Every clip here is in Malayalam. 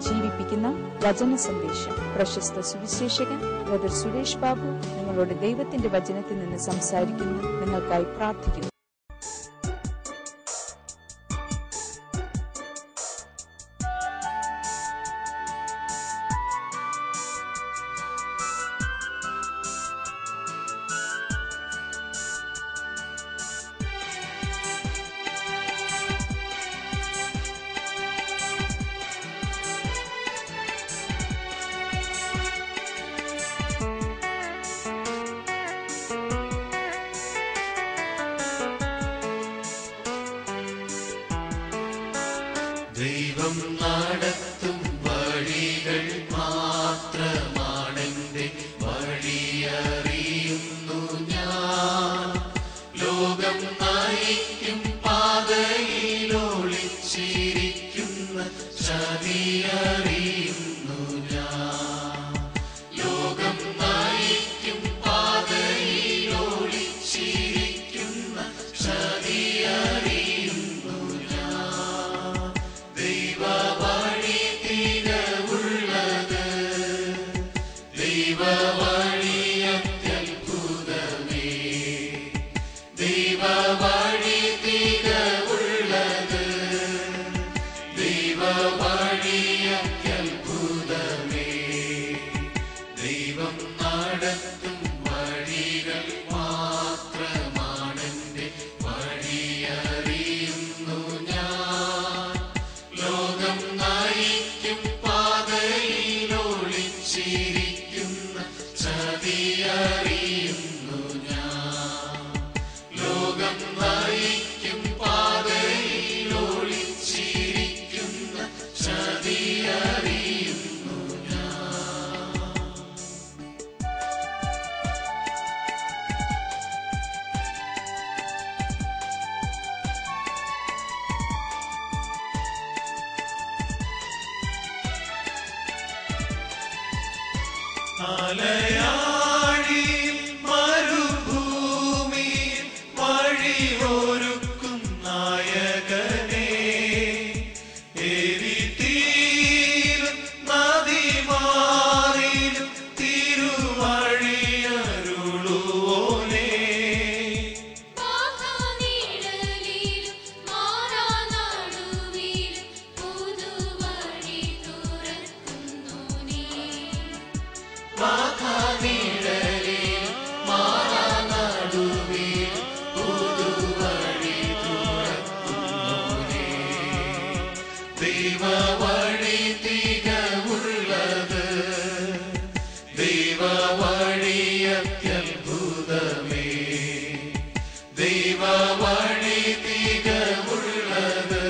ജീവിപ്പിക്കുന്ന വചന സന്ദേശം. പ്രശസ്ത സുവിശേഷകൻ ബ്രദർ സുരേഷ് ബാബു നിങ്ങളോട് ദൈവത്തിന്റെ വചനത്തിൽ നിന്ന് സംസാരിക്കുന്നു. നിങ്ങൾക്കായി പ്രാർത്ഥിക്കുന്നു. ദൈവം നടത്തും വഴികൾ മാത്രമാണെന്റെ വഴിയറിയുന്നു ഞാൻ. ലോകം നയിക്കും പാതയിലൊളിച്ചിരിക്കുന്ന ചതിയറിയുന്നു ഞാൻ. ലോകം നയിക്കും പാതയിലൊളിച്ചിരിക്കുന്ന ചതിയറിയുന്നു ഞാൻ. ദൈവവഴി തികവുള്ളത്, ദൈവവഴി അത്യത്ഭുതമേ. ദൈവവഴി തികവുള്ളത്, ദൈവവഴി അത്യത്ഭുതമേ. ദൈവം നടത്തും വഴികൾ മാത്രമാണെന്റെ വഴിയറിയുന്നു ഞാൻ. ലോകം നയിക്കും പാതയിലൊളിച്ചിരിക്കുന്ന ചതിയറിയുന്നു ഞാൻ. ലോകം നയിക്കും പാതയിലൊളിച്ചിരിക്കുന്ന ചതിയറിയുന്നു ഞാൻ. അലയാഴിയിൽ മരുഭൂമിയിൽ വഴിയൊരുക്കും നായകനേ. എരിതീരും നദിമാറിലും തിരുവഴിയരുളുവോനേ. മാഘനിഴലിൽ മാറാനടുവിൽ പുതുവഴി തുറക്കുന്നോനേ. ദൈവവഴി തികവുള്ളത്, ദൈവവഴി അത്യത്ഭുതമേ. ദൈവവഴി തികവുള്ളത്,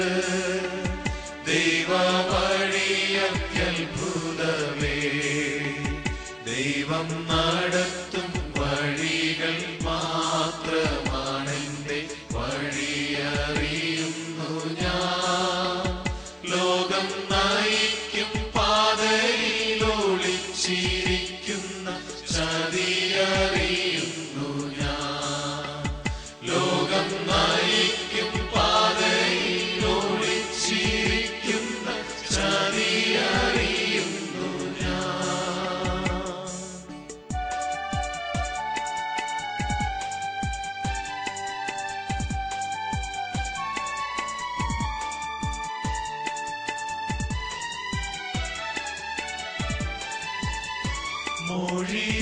ദൈവവഴി അത്യത്ഭുതമേ. ദൈവം നടത്തും വഴികൾ മാത്രമാണെന്റെ വഴിയറിയുന്നു ഞാൻ. ലോകം നയിക്കും പാതയിലൊളിച്ചിരിക്കുന്ന ചതിയറിയുന്നു ഞാൻ. ലോകം നയിക്കും പാതയിലൊളിച്ചിരിക്കുന്ന ചതിയറിയുന്നു ഞാൻ.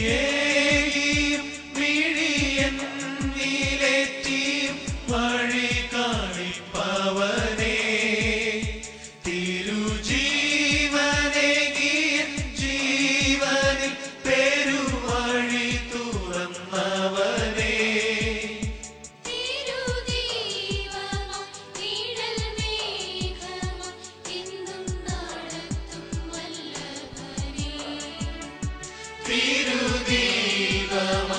മൊഴിയേകിയും മിഴിയെന്നിലേറ്റിയും വഴി കാണിപ്പവനേ. തിരുജീവനേകിയ ജീവനിൽ പെരുവഴി തുറന്നവനേ. തിരുദീപമ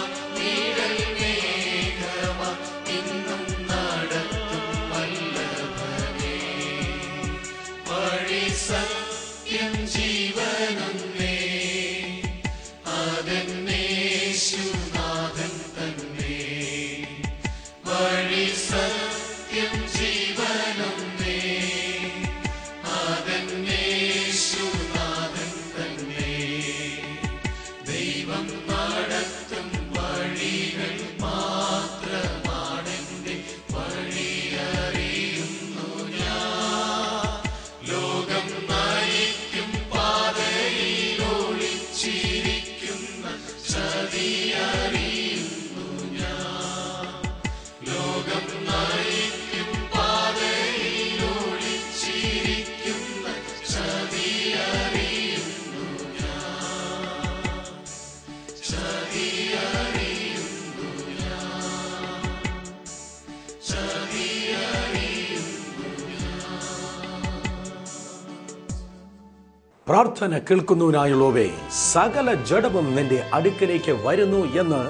പ്രാർത്ഥന കേൾക്കുന്നതിനായുള്ളവേ, സകല ജഡവും നിന്റെ അടുക്കലേക്ക് വരുന്നു എന്ന്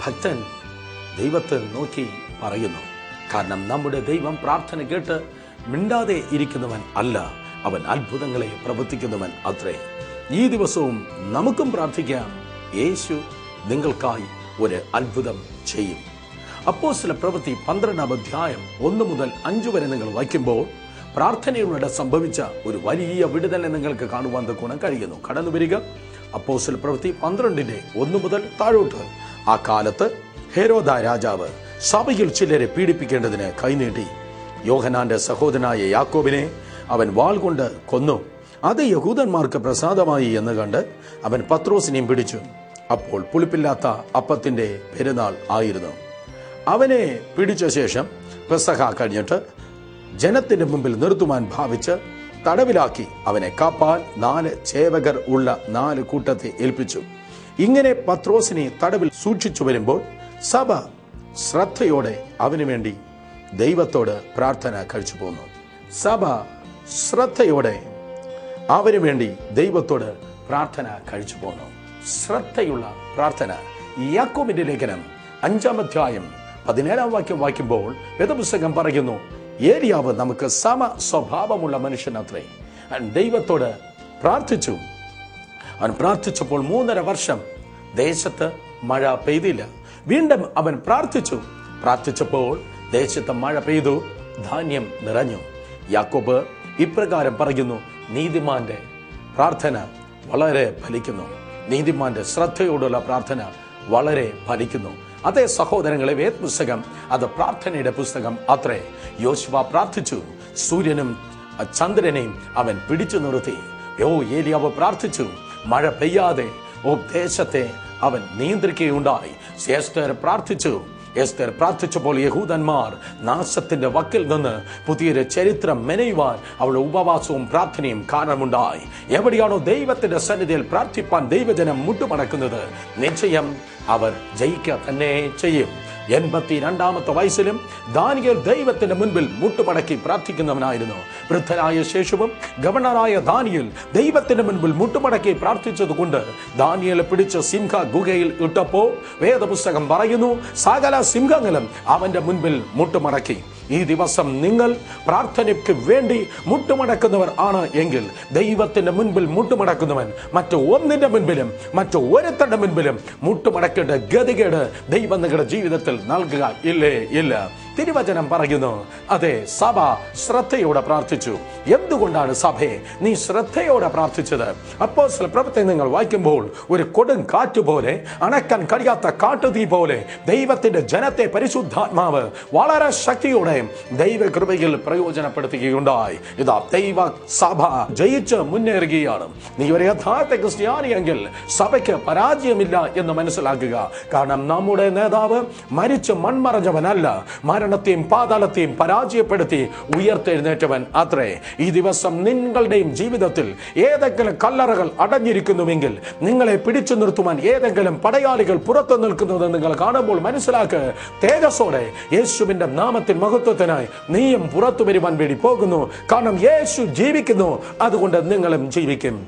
ഭക്തൻ ദൈവത്തെ നോക്കി പറയുന്നു. കാരണം നമ്മുടെ ദൈവം പ്രാർത്ഥന കേട്ട് മിണ്ടാതെ ഇരിക്കുന്നവൻ അല്ല, അവൻ അത്ഭുതങ്ങളെ പ്രവർത്തിക്കുന്നവൻ അത്രേ. ഈ ദിവസവും നമുക്കും പ്രാർത്ഥിക്കാം. യേശു നിങ്ങൾക്കായി ഒരു അത്ഭുതം ചെയ്യും. അപ്പോസ്തല പ്രവൃത്തി 12-ാം അധ്യായം 1 മുതൽ 5 വരെ നിങ്ങൾ വായിക്കുമ്പോൾ പ്രാർത്ഥനയിലൂടെ സംഭവിച്ച ഒരു വലിയ വിടുതൽ നിങ്ങൾക്ക് കാണുവാൻ തക്കോണം കഴിയുന്നു. കടന്നു വരിക അപ്പോസ്തല പ്രവൃത്തി 12-ന്റെ 1 മുതൽ താഴോട്ട്. ആ കാലത്ത് ഹെരോദ രാജാവ് സഭയിൽ ചിലരെ പീഡിപ്പിക്കേണ്ടതിന് കൈനീട്ടി. യോഹന്നാന്റെ സഹോദരനായ യാക്കോബിനെ അവൻ വാൾ കൊണ്ട് കൊന്നു. അത് യഹൂദന്മാർക്ക് പ്രസാദമായി എന്ന് കണ്ട് അവൻ പത്രോസിനെയും പിടിച്ചു. അപ്പോൾ പുളിപ്പില്ലാത്ത അപ്പത്തിന്റെ പെരുന്നാൾ ആയിരുന്നു. അവനെ പിടിച്ച ശേഷം പെസഹ കഴിഞ്ഞിട്ട് ജനത്തിന്റെ മുമ്പിൽ നിർത്തുവാൻ ഭാവിച്ച് തടവിലാക്കി അവനെ കാപ്പാൻ 4 ചേവകർ ഉള്ള 4 കൂട്ടത്തെ ഏൽപ്പിച്ചു. ഇങ്ങനെ പത്രോസിനെ തടവിൽ സൂക്ഷിച്ചു വരുമ്പോൾ സഭ ശ്രദ്ധയോടെ അവന് വേണ്ടി ദൈവത്തോട് പ്രാർത്ഥന കഴിച്ചു പോന്നു. സഭ ശ്രദ്ധയോടെ അവന് വേണ്ടി ദൈവത്തോട് പ്രാർത്ഥന കഴിച്ചു പോന്നു. ശ്രദ്ധയുള്ള പ്രാർത്ഥന. യാക്കോബിന്റെ ലേഖനം 5-ാം അധ്യായം 17-ാം വാക്യം വായിക്കുമ്പോൾ വേദപുസ്തകം പറയുന്നു, ഏലിയാവ് നമുക്ക് സമ സ്വഭാവമുള്ള മനുഷ്യനത്രേ. ദൈവത്തോട് പ്രാർത്ഥിച്ചു. അവൻ പ്രാർത്ഥിച്ചപ്പോൾ 3.5 വർഷം ദേശത്ത് മഴ പെയ്തില്ല. വീണ്ടും അവൻ പ്രാർത്ഥിച്ചപ്പോൾ ദേശത്ത് മഴ പെയ്തു, ധാന്യം നിറഞ്ഞു. യാക്കോബ് ഇപ്രകാരം പറയുന്നു, നീതിമാന്റെ പ്രാർത്ഥന വളരെ ഫലിക്കുന്നു. നീതിമാന്റെ ശ്രദ്ധയോടുള്ള പ്രാർത്ഥന വളരെ ഫലിക്കുന്നു. അതേ സഹോദരങ്ങളെ, വേദപുസ്തകം അത് പ്രാർത്ഥനയുടെ പുസ്തകം അത്രേ. യോശുവ പ്രാർത്ഥിച്ചു, സൂര്യനും ചന്ദ്രനെയും അവൻ പിടിച്ചു നിർത്തി. ഏലിയാവ് പ്രാർത്ഥിച്ചു, മഴ പെയ്യാതെ ദേശത്തെ അവൻ നിയന്ത്രിക്കുകയുണ്ടായി. എസ്തർ പ്രാർത്ഥിച്ചപ്പോൾ യഹൂദന്മാർ നാശത്തിന്റെ വക്കിൽ നിന്ന് പുതിയൊരു ചരിത്രം മെനയുവാൻ അവളുടെ ഉപവാസവും പ്രാർത്ഥനയും കാരണമുണ്ടായി. എവിടെയാണോ ദൈവത്തിന്റെ സന്നിധിയിൽ പ്രാർത്ഥിപ്പാൻ ദൈവജനം മുട്ടുമടക്കുന്നത്, നിശ്ചയം അവർ ജയിക്കുക തന്നെ ചെയ്യും. 82-ാമത്തെ വയസ്സിലും ദാനിയേൽ ദൈവത്തിന്റെ മുൻപിൽ മുട്ടുമടക്കി പ്രാർത്ഥിക്കുന്നവനായിരുന്നു. വൃദ്ധനായ ശേഷവും ഗവർണറായ ദാനിയേൽ ദൈവത്തിന്റെ മുൻപിൽ മുട്ടുമടക്കി പ്രാർത്ഥിച്ചതുകൊണ്ട് ദാനിയേലെ പിടിച്ച് സിംഹ ഗുഹയിൽ ഇട്ടപ്പോൾ വേദപുസ്തകം പറയുന്നു, സകല സിംഹങ്ങളും അവന്റെ മുൻപിൽ മുട്ടുമടക്കി. ഈ ദിവസം നിങ്ങൾ പ്രാർത്ഥനയ്ക്ക് വേണ്ടി മുട്ടുമടക്കുന്നവർ ആണ് എങ്കിൽ ദൈവത്തിന്റെ മുൻപിൽ മുട്ടുമടക്കുന്നവൻ മറ്റൊന്നിന്റെ മുൻപിലും മറ്റൊരുത്തരുടെ മുൻപിലും മുട്ടുമടക്കേണ്ട ഗതികേട് ദൈവം നിങ്ങളുടെ ജീവിതത്തിൽ നൽകുക ഇല്ല. തിരുവചനം പറയുന്നു, അതെ, സഭ ശ്രദ്ധയോടെ പ്രാർത്ഥിച്ചു. എന്തുകൊണ്ടാണ് സഭയെ നീ ശ്രദ്ധയോടെ പ്രാർത്ഥിച്ചത്? അപ്പോസ്തല പ്രവൃത്തി നിങ്ങൾ വായിക്കുമ്പോൾ ഒരു കൊടും കാറ്റ് പോലെ, അണക്കാൻ കഴിയാത്ത കാട്ടുതീ പോലെ ദൈവത്തിന്റെ ജനത്തെ പരിശുദ്ധാത്മാവ് വളരെ ശക്തിയോടെ ദൈവകൃപയിൽ പ്രയോജനപ്പെടുത്തുകയുണ്ടായി. ഇതാ ദൈവ സഭ ജയിച്ച് മുന്നേറുകയാണ്. നീ ഒരു യഥാർത്ഥ ക്രിസ്ത്യാനിയെങ്കിൽ സഭയ്ക്ക് പരാജയമില്ല എന്ന് മനസ്സിലാക്കുക. കാരണം നമ്മുടെ നേതാവ് മരിച്ച് മൺമറഞ്ഞവനല്ല, മരണത്തെയും പാതാളത്തെയും പരാജയപ്പെടുത്തി ഉയർത്തെഴുന്നേറ്റവൻ അത്രേ. ഈ ദിവസം നിങ്ങളുടെയും ജീവിതത്തിൽ ഏതെങ്കിലും കല്ലറകൾ അടഞ്ഞിരിക്കുന്നുവെങ്കിൽ നിങ്ങളെ പിടിച്ചു നിർത്തുവാൻ ഏതെങ്കിലും പടയാളികൾ പുറത്തു നിൽക്കുന്നത് നിങ്ങൾ കാണുമ്പോൾ മനസ്സിലാക്കുക, തേജസ്സോടെ യേശുവിന്റെ നാമത്തിൽ മഹത്വത്തിനായി നീയും പുറത്തു വരുവാൻ വേണ്ടി പോകുന്നു. കാരണം യേശു ജീവിക്കുന്നു, അതുകൊണ്ട് നിങ്ങളും ജീവിക്കും.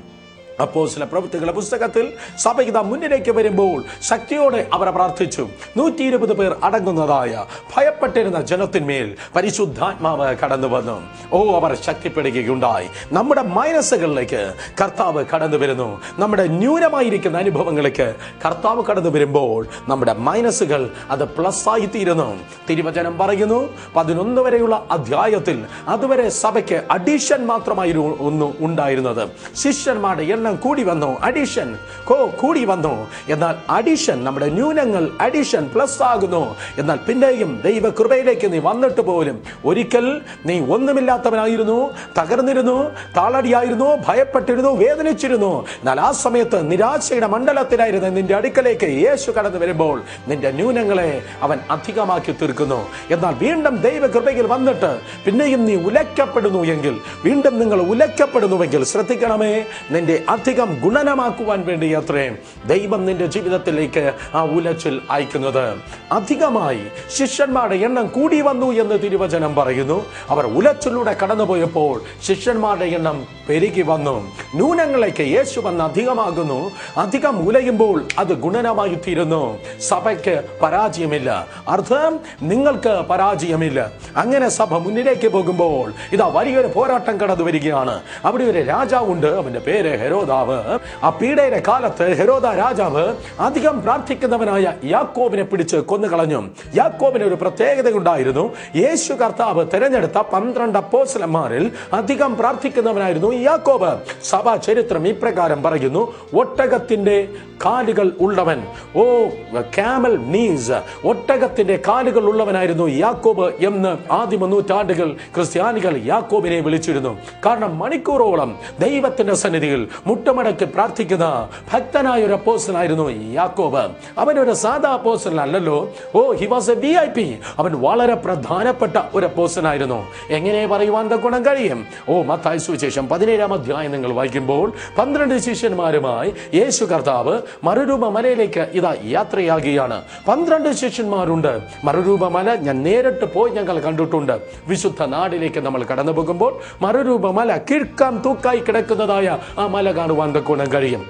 അപ്പോസ്തല പ്രവൃത്തികളുടെ പുസ്തകത്തിൽ സഭ ഇതാ മുന്നിലേക്ക് വരുമ്പോൾ ശക്തിയോടെ അവർ പ്രാർത്ഥിച്ചു. 120 പേർ അടങ്ങുന്നതായ ഭയപ്പെട്ടിരുന്ന ജനത്തിന്മേൽ പരിശുദ്ധാത്മാവ് കടന്നു വന്നു. അവർ ശക്തിപ്പെടുകയുണ്ടായി. നമ്മുടെ മൈനസുകളിലേക്ക് കർത്താവ് കടന്നു വരുന്നു. നമ്മുടെ ന്യൂനമായിരിക്കുന്ന അനുഭവങ്ങളിലേക്ക് കർത്താവ് കടന്നു വരുമ്പോൾ നമ്മുടെ മൈനസുകൾ അത് പ്ലസ് ആയി തീരുന്നു. തിരുവചനം പറയുന്നു 11 വരെയുള്ള അധ്യായത്തിൽ അതുവരെ സഭയ്ക്ക് അഡീഷൻ മാത്രമായിരുന്നു ഉണ്ടായിരുന്നത്. ശിഷ്യന്മാരുടെ എണ്ണം കൂടി വന്നു, അഡീഷൻ കൂടി വന്നു. എന്നാൽ അഡീഷൻ, നമ്മുടെ ന്യൂനങ്ങൾ അഡീഷൻ പ്ലസ് ആകുന്നു. എന്നാൽ പിന്നെയും ദൈവകൃപയിലേക്ക് നീ വന്നിട്ട് പോലും ഒരിക്കൽ നീ ഒന്നുമില്ലാത്തവനായിരുന്നു, തകർന്നിരുന്നു, താളടിയായിരുന്നു, ഭയപ്പെട്ടിരുന്നു, വേദനിച്ചിരുന്നു. എന്നാൽ ആ സമയത്ത് നിരാശയുടെ മണ്ഡലത്തിലായിരുന്നു നിന്റെ അടുക്കലേക്ക് യേശു കടന്നു വരുമ്പോൾ നിന്റെ ന്യൂനങ്ങളെ അവൻ അധികമാക്കി തീർക്കുന്നു. എന്നാൽ വീണ്ടും ദൈവകൃപയിൽ വന്നിട്ട് പിന്നെയും നീ ഉലയ്ക്കപ്പെടുന്നു എങ്കിൽ, വീണ്ടും നിങ്ങൾ ഉലയ്ക്കപ്പെടുന്നുവെങ്കിൽ ശ്രദ്ധിക്കണമേ, നിന്റെ അധികം ഗുണനമാക്കുവാൻ വേണ്ടി അത്രയും ദൈവം നിന്റെ ജീവിതത്തിലേക്ക് ആ ഉലച്ചിൽ അയക്കുന്നത്. അധികമായി ശിഷ്യന്മാരുടെ എണ്ണം കൂടി വന്നു എന്ന് തിരുവചനം പറയുന്നു. അവർ ഉലച്ചിലൂടെ കടന്നുപോയപ്പോൾ ശിഷ്യന്മാരുടെ എണ്ണം പെരുകി വന്നു. ന്യൂനങ്ങളിലേക്ക് യേശു വന്ന് അധികമാകുന്നു. അധികം ഉലയുമ്പോൾ അത് ഗുണനമായി തീരുന്നു. സഭയ്ക്ക് പരാജയമില്ല, അർത്ഥം നിങ്ങൾക്ക് പരാജയമില്ല. അങ്ങനെ സഭ മുന്നിലേക്ക് പോകുമ്പോൾ ഇതാ വലിയൊരു പോരാട്ടം കടന്നു വരികയാണ്. അവിടെ ഒരു രാജാവുണ്ട്, അവന്റെ പേര് ഹെരോദാവ്. ആ പീഡയുടെ കാലത്ത് ഹെരോദ രാജാവ് അധികം പ്രാർത്ഥിക്കുന്നവനായ യാക്കോബിനെ പിടിച്ച് കൊന്നുകളഞ്ഞു. യാക്കോബിന് ഒരു പ്രത്യേകത ഉണ്ടായിരുന്നു. യേശു കർത്താവ് തിരഞ്ഞെടുത്ത 12 അപ്പോസ്തലന്മാരിൽ അധികം പ്രാർത്ഥിക്കുന്നവനായിരുന്നു യാക്കോബ്. സഭാ ചരിത്രം ഇപ്രകാരം പറയുന്നു: ഒട്ടകത്തിന്റെ കാലുകൾ ഉള്ളവൻ, ഓ ക്യാമൽ നീസ്, ഒട്ടകത്തിന്റെ കാലുകൾ ഉള്ളവനായിരുന്നു യാക്കോബ് എന്ന് ആദിമ നൂറ്റാണ്ടുകൾ ക്രിസ്ത്യാനികൾ യാക്കോബിനെ വിളിച്ചിരുന്നു. കാരണം മണിക്കൂറോളം ദൈവത്തിന്റെ സന്നിധിയിൽ മുട്ടുമടക്കി പ്രാർത്ഥിക്കുന്ന ഭക്തനായ ഒരു അപ്പോസ്തലനായിരുന്നു യാക്കോബ്. അവനൊരു സാധാ അപ്പോസ്തലൻ അല്ലല്ലോ. ഓ, ഹി വാസ് എ VIP. അവൻ വളരെ പ്രധാനപ്പെട്ട ഒരു അപ്പോസ്തലനായിരുന്നു. എങ്ങനെ പറയുവാൻ ഗുണം കഴിയും? ഓ, മത്തായി സുവിശേഷം 17-ാം അധ്യായം നിങ്ങൾ വായിക്കുമ്പോൾ 12 ശിഷ്യന്മാരുമായി യേശു കർത്താവ് മറുരൂപ മലയിലേക്ക് ഇതാ യാത്രയാകുകയാണ്. 12 ശിഷ്യന്മാരുണ്ട്. മറുരൂപ മല ഞാൻ നേരിട്ട് പോയി ഞങ്ങൾ കണ്ടിട്ടുണ്ട്. വിശുദ്ധ നാടിലേക്ക് നമ്മൾ കടന്നു പോകുമ്പോൾ മറുരൂപ മല കിഴക്കാൻ തൂക്കായി കിടക്കുന്നതായ ആ മല കാണുവാൻ ഗുണം കഴിയും.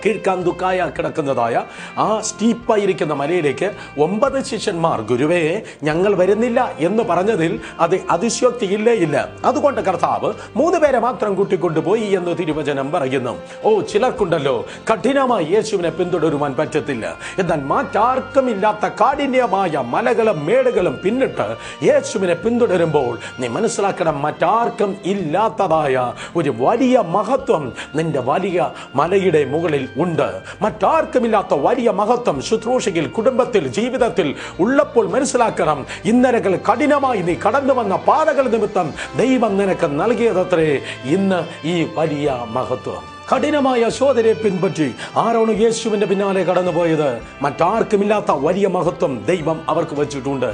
കിഴക്കാൻ ദുഃഖായ കിടക്കുന്നതായ ആ സ്റ്റീപ്പായിരിക്കുന്ന മലയിലേക്ക് 9 ശിഷ്യന്മാർ, ഗുരുവേ ഞങ്ങൾ വരുന്നില്ല എന്ന് പറഞ്ഞതിൽ അത് അതിശയോക്തിയില്ലേ ഇല്ല. അതുകൊണ്ട് കർത്താവ് 3 പേരെ മാത്രം കൂട്ടിക്കൊണ്ടുപോയി എന്ന് തിരുവചനം പറയുന്നു. ഓ, ചിലർക്കുണ്ടല്ലോ കഠിനമായി യേശുവിനെ പിന്തുടരുവാൻ പറ്റത്തില്ല. എന്നാൽ മറ്റാർക്കും ഇല്ലാത്ത കാഠിന്യമായ മലകളും മേടുകളും പിന്നിട്ട് യേശുവിനെ പിന്തുടരുമ്പോൾ നീ മനസ്സിലാക്കണം, മറ്റാർക്കും ഇല്ലാത്തതായ ഒരു വലിയ മഹത്വം നിന്റെ വലിയ മലയുടെ മുകളിൽ ഉണ്ട്. മറ്റാർക്കുമില്ലാത്ത വലിയ മഹത്വം ശുശ്രൂഷയിൽ, കുടുംബത്തിൽ, ജീവിതത്തിൽ ഉള്ളപ്പോൾ മനസ്സിലാക്കണം, ഇന്നലകൾ കഠിനമായി നീ കടന്നു വന്ന പാതകൾ നിമിത്തം ദൈവം നിനക്ക് നൽകിയതത്രേ ഇന്ന് ഈ വലിയ മഹത്വം. കഠിനമായ ശോധനയെ പിൻപറ്റി ആരാണ് യേശുവിന്റെ പിന്നാലെ കടന്നുപോയത്? മറ്റാർക്കുമില്ലാത്ത വലിയ മഹത്വം ദൈവം അവർക്ക് വെച്ചിട്ടുണ്ട്.